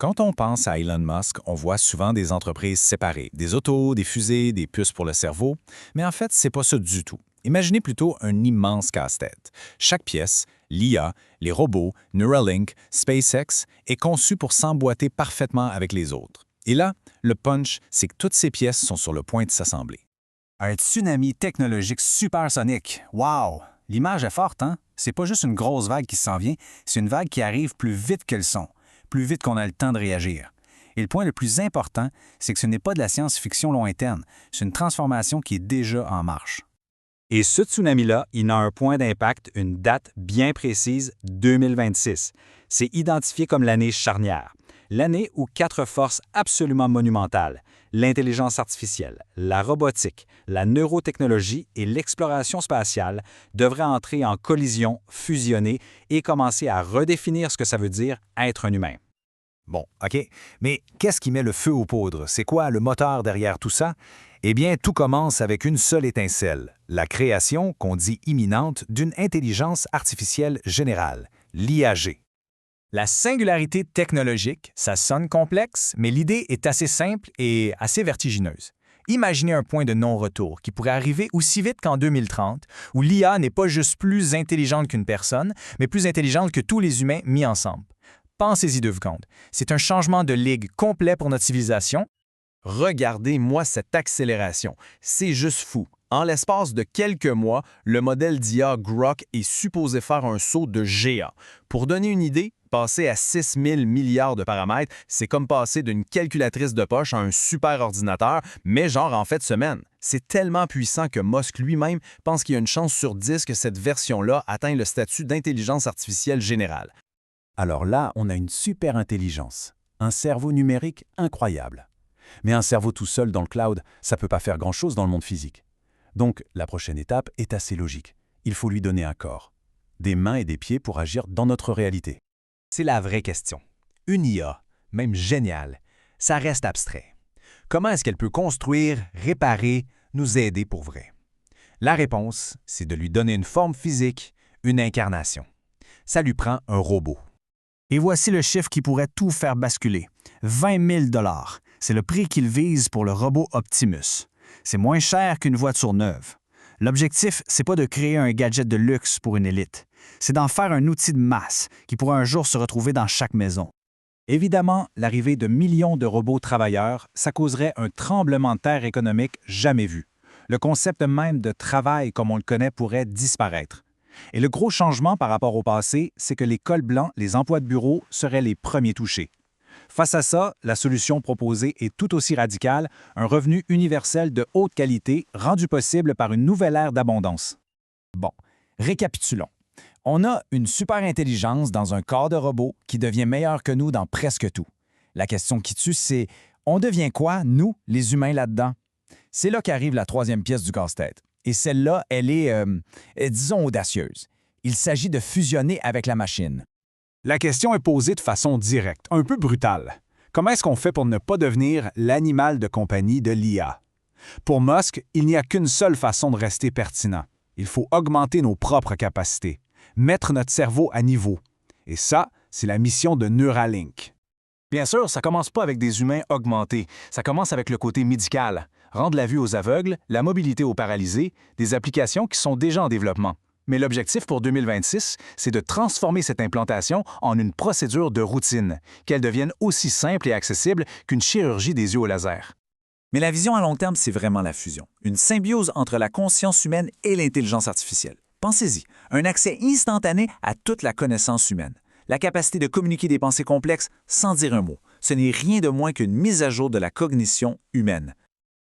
Quand on pense à Elon Musk, on voit souvent des entreprises séparées, des autos, des fusées, des puces pour le cerveau, mais en fait, c'est pas ça du tout. Imaginez plutôt un immense casse-tête. Chaque pièce, l'IA, les robots, Neuralink, SpaceX, est conçue pour s'emboîter parfaitement avec les autres. Et là, le punch, c'est que toutes ces pièces sont sur le point de s'assembler. Un tsunami technologique supersonique. Wow! L'image est forte, hein? C'est pas juste une grosse vague qui s'en vient, c'est une vague qui arrive plus vite que le son, plus vite qu'on a le temps de réagir. Et le point le plus important, c'est que ce n'est pas de la science-fiction lointaine, c'est une transformation qui est déjà en marche. Et ce tsunami-là, il a un point d'impact, une date bien précise, 2026. C'est identifié comme l'année charnière. L'année où 4 forces absolument monumentales, l'intelligence artificielle, la robotique, la neurotechnologie et l'exploration spatiale, devraient entrer en collision, fusionner et commencer à redéfinir ce que ça veut dire être un humain. Bon, OK. Mais qu'est-ce qui met le feu aux poudres? C'est quoi le moteur derrière tout ça? Eh bien, tout commence avec une seule étincelle, la création, qu'on dit imminente, d'une intelligence artificielle générale, l'IAG. La singularité technologique, ça sonne complexe, mais l'idée est assez simple et assez vertigineuse. Imaginez un point de non-retour qui pourrait arriver aussi vite qu'en 2030, où l'IA n'est pas juste plus intelligente qu'une personne, mais plus intelligente que tous les humains mis ensemble. Pensez-y 2 secondes. C'est un changement de ligue complet pour notre civilisation. Regardez-moi cette accélération. C'est juste fou. En l'espace de quelques mois, le modèle d'IA Grok est supposé faire un saut de géant. Pour donner une idée, passer à 6 000 milliards de paramètres, c'est comme passer d'une calculatrice de poche à un super ordinateur, mais genre en fait semaine. C'est tellement puissant que Musk lui-même pense qu'il y a une chance sur 10 que cette version-là atteigne le statut d'intelligence artificielle générale. Alors là, on a une super intelligence, un cerveau numérique incroyable. Mais un cerveau tout seul dans le cloud, ça ne peut pas faire grand-chose dans le monde physique. Donc, la prochaine étape est assez logique. Il faut lui donner un corps, des mains et des pieds pour agir dans notre réalité. C'est la vraie question. Une IA, même géniale, ça reste abstrait. Comment est-ce qu'elle peut construire, réparer, nous aider pour vrai? La réponse, c'est de lui donner une forme physique, une incarnation. Ça lui prend un robot. Et voici le chiffre qui pourrait tout faire basculer. 20 000 $. C'est le prix qu'il vise pour le robot Optimus. C'est moins cher qu'une voiture neuve. L'objectif, c'est pas de créer un gadget de luxe pour une élite. C'est d'en faire un outil de masse qui pourra un jour se retrouver dans chaque maison. Évidemment, l'arrivée de millions de robots travailleurs, ça causerait un tremblement de terre économique jamais vu. Le concept même de travail comme on le connaît pourrait disparaître. Et le gros changement par rapport au passé, c'est que les cols blancs, les emplois de bureau, seraient les premiers touchés. Face à ça, la solution proposée est tout aussi radicale, un revenu universel de haute qualité rendu possible par une nouvelle ère d'abondance. Bon, récapitulons. On a une super intelligence dans un corps de robot qui devient meilleur que nous dans presque tout. La question qui tue, c'est on devient quoi, nous, les humains, là-dedans? C'est là qu'arrive la 3e pièce du casse-tête. Et celle-là, elle est, disons, audacieuse. Il s'agit de fusionner avec la machine. La question est posée de façon directe, un peu brutale. Comment est-ce qu'on fait pour ne pas devenir l'animal de compagnie de l'IA? Pour Musk, il n'y a qu'une seule façon de rester pertinent. Il faut augmenter nos propres capacités, mettre notre cerveau à niveau. Et ça, c'est la mission de Neuralink. Bien sûr, ça commence pas avec des humains augmentés. Ça commence avec le côté médical. Rendre la vue aux aveugles, la mobilité aux paralysés, des applications qui sont déjà en développement. Mais l'objectif pour 2026, c'est de transformer cette implantation en une procédure de routine, qu'elle devienne aussi simple et accessible qu'une chirurgie des yeux au laser. Mais la vision à long terme, c'est vraiment la fusion. Une symbiose entre la conscience humaine et l'intelligence artificielle. Pensez-y, un accès instantané à toute la connaissance humaine. La capacité de communiquer des pensées complexes sans dire un mot. Ce n'est rien de moins qu'une mise à jour de la cognition humaine.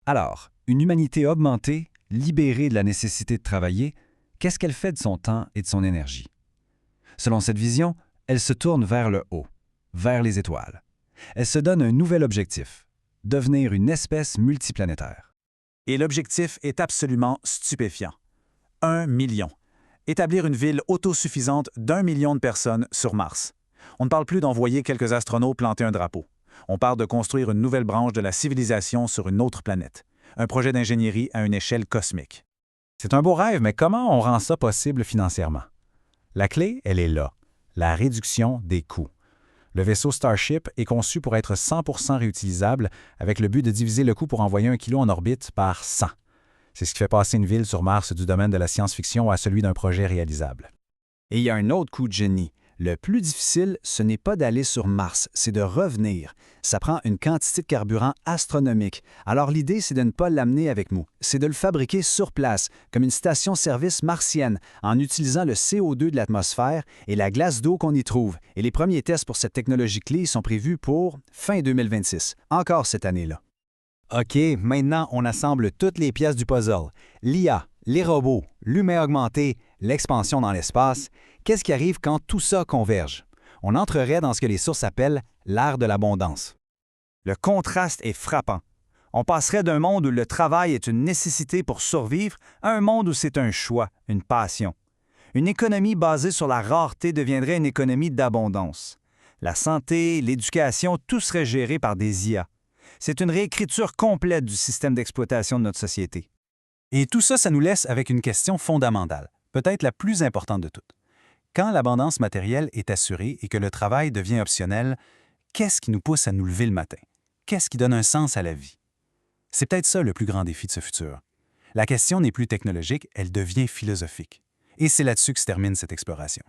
Alors, une humanité augmentée, libérée de la nécessité de travailler, qu'est-ce qu'elle fait de son temps et de son énergie? Selon cette vision, elle se tourne vers le haut, vers les étoiles. Elle se donne un nouvel objectif, devenir une espèce multiplanétaire. Et l'objectif est absolument stupéfiant. 1 million. Établir une ville autosuffisante d'1 million de personnes sur Mars. On ne parle plus d'envoyer quelques astronautes planter un drapeau. On parle de construire une nouvelle branche de la civilisation sur une autre planète. Un projet d'ingénierie à une échelle cosmique. C'est un beau rêve, mais comment on rend ça possible financièrement? La clé, elle est là, la réduction des coûts. Le vaisseau Starship est conçu pour être 100% réutilisable avec le but de diviser le coût pour envoyer 1 kilo en orbite par 100. C'est ce qui fait passer une ville sur Mars du domaine de la science-fiction à celui d'un projet réalisable. Et il y a un autre coup de génie. Le plus difficile, ce n'est pas d'aller sur Mars, c'est de revenir. Ça prend une quantité de carburant astronomique. Alors l'idée, c'est de ne pas l'amener avec nous. C'est de le fabriquer sur place, comme une station-service martienne, en utilisant le CO2 de l'atmosphère et la glace d'eau qu'on y trouve. Et les premiers tests pour cette technologie clé sont prévus pour fin 2026, encore cette année-là. OK, maintenant, on assemble toutes les pièces du puzzle. L'IA, les robots, l'humain augmenté, l'expansion dans l'espace. Qu'est-ce qui arrive quand tout ça converge? On entrerait dans ce que les sources appellent l'ère de l'abondance. Le contraste est frappant. On passerait d'un monde où le travail est une nécessité pour survivre à un monde où c'est un choix, une passion. Une économie basée sur la rareté deviendrait une économie d'abondance. La santé, l'éducation, tout serait géré par des IA. C'est une réécriture complète du système d'exploitation de notre société. Et tout ça, ça nous laisse avec une question fondamentale, peut-être la plus importante de toutes. Quand l'abondance matérielle est assurée et que le travail devient optionnel, qu'est-ce qui nous pousse à nous lever le matin? Qu'est-ce qui donne un sens à la vie? C'est peut-être ça le plus grand défi de ce futur. La question n'est plus technologique, elle devient philosophique. Et c'est là-dessus que se termine cette exploration.